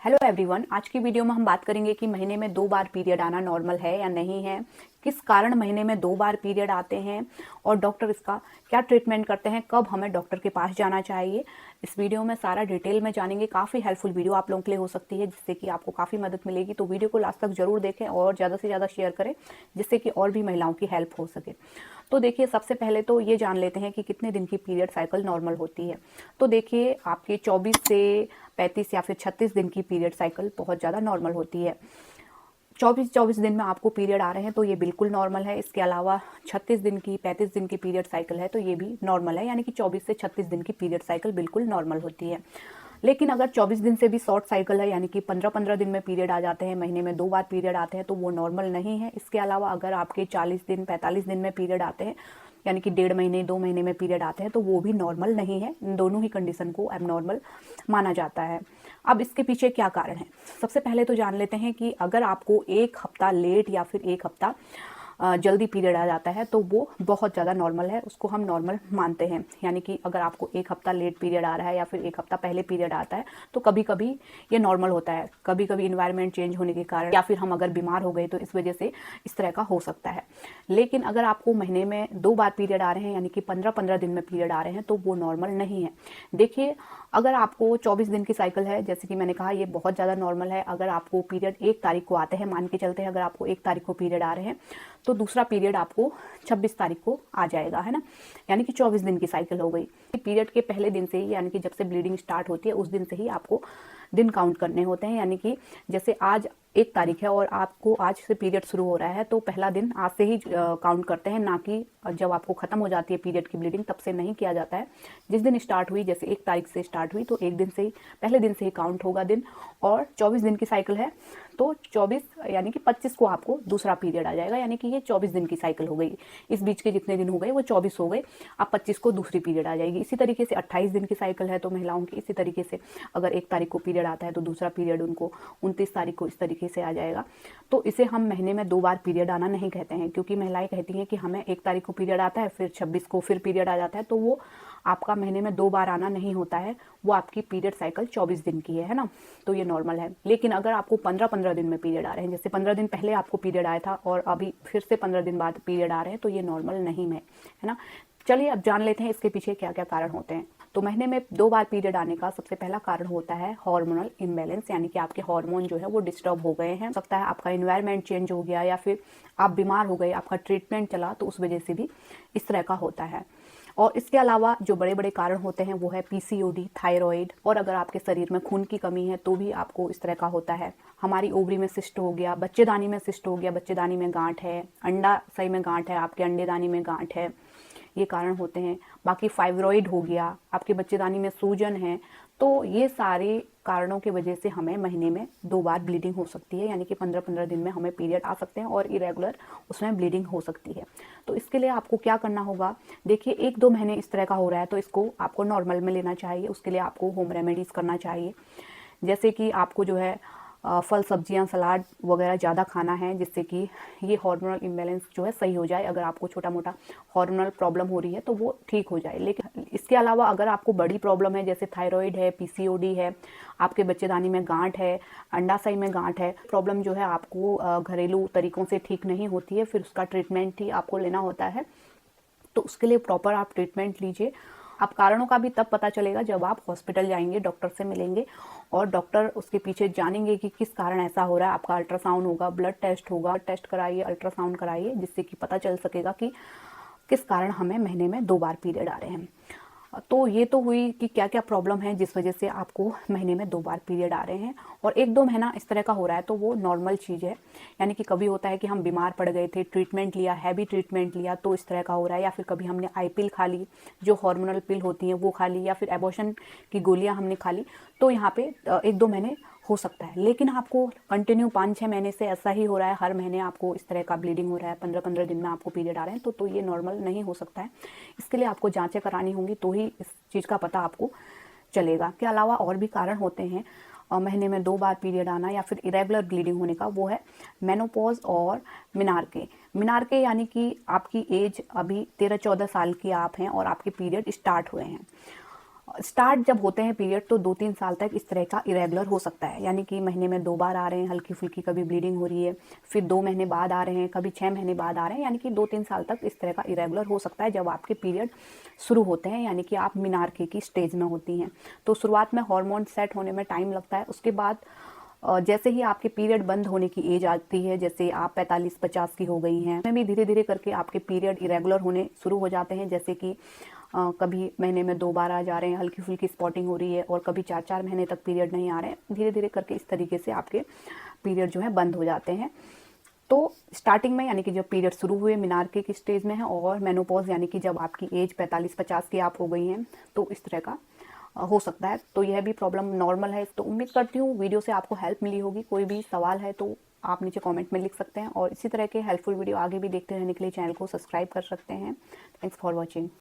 Hello everyone, आज की video में हम बात करेंगे कि महीने में 2 बार पीरियड आना नॉर्मल है या नहीं है, किस कारण महीने में 2 बार पीरियड आते हैं और डॉक्टर इसका क्या ट्रीटमेंट करते हैं, कब हमें डॉक्टर के पास जाना चाहिए। इस वीडियो में सारा डिटेल में जानेंगे। काफ़ी हेल्पफुल वीडियो आप लोगों के लिए हो सकती है, जिससे कि आपको काफ़ी मदद मिलेगी। तो वीडियो को लास्ट तक जरूर देखें और ज़्यादा से ज़्यादा शेयर करें, जिससे कि और भी महिलाओं की हेल्प हो सके। तो देखिए, सबसे पहले तो ये जान लेते हैं कि कितने दिन की पीरियड साइकिल नॉर्मल होती है। तो देखिए, आपके 24 से 35 या फिर 36 दिन की पीरियड साइकिल बहुत ज़्यादा नॉर्मल होती है। 24-24 दिन में आपको पीरियड आ रहे हैं तो ये बिल्कुल नॉर्मल है। इसके अलावा 36 दिन की, 35 दिन की पीरियड साइकिल है तो ये भी नॉर्मल है, यानी कि 24 से 36 दिन की पीरियड साइकिल बिल्कुल नॉर्मल होती है। लेकिन अगर 24 दिन से भी शॉर्ट साइकिल है, यानी कि 15-15 दिन में पीरियड आ जाते हैं, महीने में 2 बार पीरियड आते हैं, तो वो नॉर्मल नहीं है। इसके अलावा अगर आपके 40 दिन, 45 दिन में पीरियड आते हैं, यानी कि 1.5 महीने, 2 महीने में पीरियड आते हैं, तो वो भी नॉर्मल नहीं है। इन दोनों ही कंडीशन को एबनॉर्मल माना जाता है। अब इसके पीछे क्या कारण है, सबसे पहले तो जान लेते हैं कि अगर आपको 1 हफ्ता लेट या फिर 1 हफ्ता जल्दी पीरियड आ जाता है तो वो बहुत ज़्यादा नॉर्मल है, उसको हम नॉर्मल मानते हैं। यानी कि अगर आपको 1 हफ्ता लेट पीरियड आ रहा है या फिर 1 हफ्ता पहले पीरियड आता है तो कभी कभी ये नॉर्मल होता है। कभी कभी इन्वायरमेंट चेंज होने के कारण या फिर हम अगर बीमार हो गए तो इस वजह से इस तरह का हो सकता है। लेकिन अगर आपको महीने में 2 बार पीरियड आ रहे हैं, यानी कि 15-15 दिन में पीरियड आ रहे हैं, तो वो नॉर्मल नहीं है। देखिए, अगर आपको 24 दिन की साइकिल है, जैसे कि मैंने कहा, ये बहुत ज़्यादा नॉर्मल है। अगर आपको पीरियड 1 तारीख को आते हैं, मान के चलते हैं अगर आपको 1 तारीख को पीरियड आ रहे हैं, तो दूसरा पीरियड आपको 26 तारीख को आ जाएगा, है ना, यानी कि 24 दिन की साइकिल हो गई। पीरियड के पहले दिन से ही, यानी कि जब से ब्लीडिंग स्टार्ट होती है उस दिन से ही आपको दिन काउंट करने होते हैं। यानी कि जैसे आज 1 तारीख है और आपको आज से पीरियड शुरू हो रहा है, तो पहला दिन आज से ही काउंट करते हैं, ना कि जब आपको खत्म हो जाती है पीरियड की ब्लीडिंग तब से नहीं किया जाता है। जिस दिन स्टार्ट हुई, जैसे 1 तारीख से स्टार्ट हुई, तो एक दिन से ही, पहले दिन से ही काउंट होगा दिन। और 24 दिन की साइकिल है तो 24 यानी कि 25 को आपको दूसरा पीरियड आ जाएगा, यानी कि ये 24 दिन की साइकिल हो गई। इस बीच के जितने दिन हो गए वो 24 हो गए, अब 25 को दूसरी पीरियड आ जाएगी। इसी तरीके से 28 दिन की साइकिल है तो महिलाओं की इसी तरीके से अगर 1 तारीख को पीरियड आता है तो दूसरा पीरियड उनको 29 तारीख को इस तरीके से आ जाएगा। तो इसे हम महीने में 2 बार पीरियड आना नहीं कहते हैं, क्योंकि महिलाएं कहती हैं कि हमें 1 तारीख को पीरियड आता है, फिर 26 को फिर पीरियड आ जाता है, तो वो आपका महीने में 2 बार आना नहीं होता है, वो आपकी पीरियड साइकिल 24 दिन की है ना, तो ये नॉर्मल है। लेकिन अगर आपको 15-15 दिन में पीरियड आ रहे हैं, जैसे 15 दिन पहले आपको पीरियड आया था और अभी फिर से 15 दिन बाद पीरियड आ रहे हैं, तो ये नॉर्मल नहीं है ना। चलिए अब जान लेते हैं इसके पीछे क्या क्या कारण होते हैं। तो महीने में 2 बार पीरियड आने का सबसे पहला कारण होता है हार्मोनल इम्बैलेंस, यानी कि आपके हार्मोन जो है वो डिस्टर्ब हो गए हैं। हो सकता है आपका एनवायरनमेंट चेंज हो गया या फिर आप बीमार हो गए, आपका ट्रीटमेंट चला, तो उस वजह से भी इस तरह का होता है। और इसके अलावा जो बड़े बड़े कारण होते हैं वो है पीसीओडी, थायराइड, और अगर आपके शरीर में खून की कमी है तो भी आपको इस तरह का होता है। हमारी ओवरी में सिस्ट हो गया, बच्चेदानी में सिस्ट हो गया, बच्चेदानी में गांठ है, अंडाशय में गांठ है, आपके अंडेदानी में गांठ है, ये कारण होते हैं। बाकी फाइब्रॉइड हो गया, आपके बच्चेदानी में सूजन है, तो ये सारे कारणों की वजह से हमें महीने में 2 बार ब्लीडिंग हो सकती है, यानी कि 15-15 दिन में हमें पीरियड आ सकते हैं और इरेगुलर उसमें ब्लीडिंग हो सकती है। तो इसके लिए आपको क्या करना होगा, देखिए 1-2 महीने इस तरह का हो रहा है तो इसको आपको नॉर्मल में लेना चाहिए। उसके लिए आपको होम रेमेडीज़ करना चाहिए, जैसे कि आपको जो है फल सब्जियां, सलाद वगैरह ज़्यादा खाना है, जिससे कि ये हार्मोनल इम्बैलेंस जो है सही हो जाए। अगर आपको छोटा मोटा हार्मोनल प्रॉब्लम हो रही है तो वो ठीक हो जाए। लेकिन इसके अलावा अगर आपको बड़ी प्रॉब्लम है, जैसे थायराइड है, पीसीओडी है, आपके बच्चेदानी में गांठ है, अंडाशय में गांठ है, प्रॉब्लम जो है आपको घरेलू तरीकों से ठीक नहीं होती है, फिर उसका ट्रीटमेंट ही आपको लेना होता है। तो उसके लिए प्रॉपर आप ट्रीटमेंट लीजिए। आप कारणों का भी तब पता चलेगा जब आप हॉस्पिटल जाएंगे, डॉक्टर से मिलेंगे और डॉक्टर उसके पीछे जानेंगे कि किस कारण ऐसा हो रहा है। आपका अल्ट्रासाउंड होगा, ब्लड टेस्ट होगा, टेस्ट कराइए, अल्ट्रासाउंड कराइए, जिससे कि पता चल सकेगा कि किस कारण हमें महीने में 2 बार पीरियड आ रहे हैं। तो ये तो हुई कि क्या क्या प्रॉब्लम है जिस वजह से आपको महीने में 2 बार पीरियड आ रहे हैं। और 1-2 महीना इस तरह का हो रहा है तो वो नॉर्मल चीज़ है। यानी कि कभी होता है कि हम बीमार पड़ गए थे, ट्रीटमेंट लिया, हैवी ट्रीटमेंट लिया, तो इस तरह का हो रहा है, या फिर कभी हमने आई पिल खा ली, जो हार्मोनल पिल होती हैं वो खा ली, या फिर एबॉर्शन की गोलियां हमने खा ली, तो यहाँ पे 1-2 महीने हो सकता है। लेकिन आपको कंटिन्यू 5-6 महीने से ऐसा ही हो रहा है, हर महीने आपको इस तरह का ब्लीडिंग हो रहा है, 15-15 दिन में आपको पीरियड आ रहे हैं, तो ये नॉर्मल नहीं हो सकता है। इसके लिए आपको जांचें करानी होंगी, तो ही इस चीज़ का पता आपको चलेगा। के अलावा और भी कारण होते हैं महीने में 2 बार पीरियड आना या फिर इरेगुलर ब्लीडिंग होने का, वो है मेनोपॉज और मिनार्के। मिनार्के यानी कि आपकी एज अभी 13-14 साल की आप हैं और आपके पीरियड स्टार्ट हुए हैं। स्टार्ट जब होते हैं पीरियड तो 2-3 साल तक इस तरह का इरेगुलर हो सकता है, यानी कि महीने में 2 बार आ रहे हैं, हल्की फुल्की कभी ब्लीडिंग हो रही है, फिर 2 महीने बाद आ रहे हैं, कभी 6 महीने बाद आ रहे हैं, यानी कि 2-3 साल तक इस तरह का इरेगुलर हो सकता है जब आपके पीरियड शुरू होते हैं, यानी कि आप मेनार्की की स्टेज में होती हैं। तो शुरुआत में हार्मोन सेट होने में टाइम लगता है, उसके बाद जैसे ही आपके पीरियड बंद होने की एज आती है, जैसे आप 45-50 की हो गई हैं, उसमें भी धीरे धीरे करके आपके पीरियड इरेगुलर होने शुरू हो जाते हैं, जैसे कि कभी महीने में 2 बार आ जा रहे हैं, हल्की फुल्की स्पॉटिंग हो रही है, और कभी 4-4 महीने तक पीरियड नहीं आ रहे हैं। धीरे धीरे करके इस तरीके से आपके पीरियड जो है बंद हो जाते हैं। तो स्टार्टिंग में यानी कि जब पीरियड शुरू हुए मेनार्की की स्टेज में है, और मेनोपॉज यानी कि जब आपकी एज 45-50 की आप हो गई हैं, तो इस तरह का हो सकता है। तो यह भी प्रॉब्लम नॉर्मल है। तो उम्मीद करती हूँ वीडियो से आपको हेल्प मिली होगी। कोई भी सवाल है तो आप नीचे कमेंट में लिख सकते हैं, और इसी तरह के हेल्पफुल वीडियो आगे भी देखते रहने के लिए चैनल को सब्सक्राइब कर सकते हैं। Thanks for watching.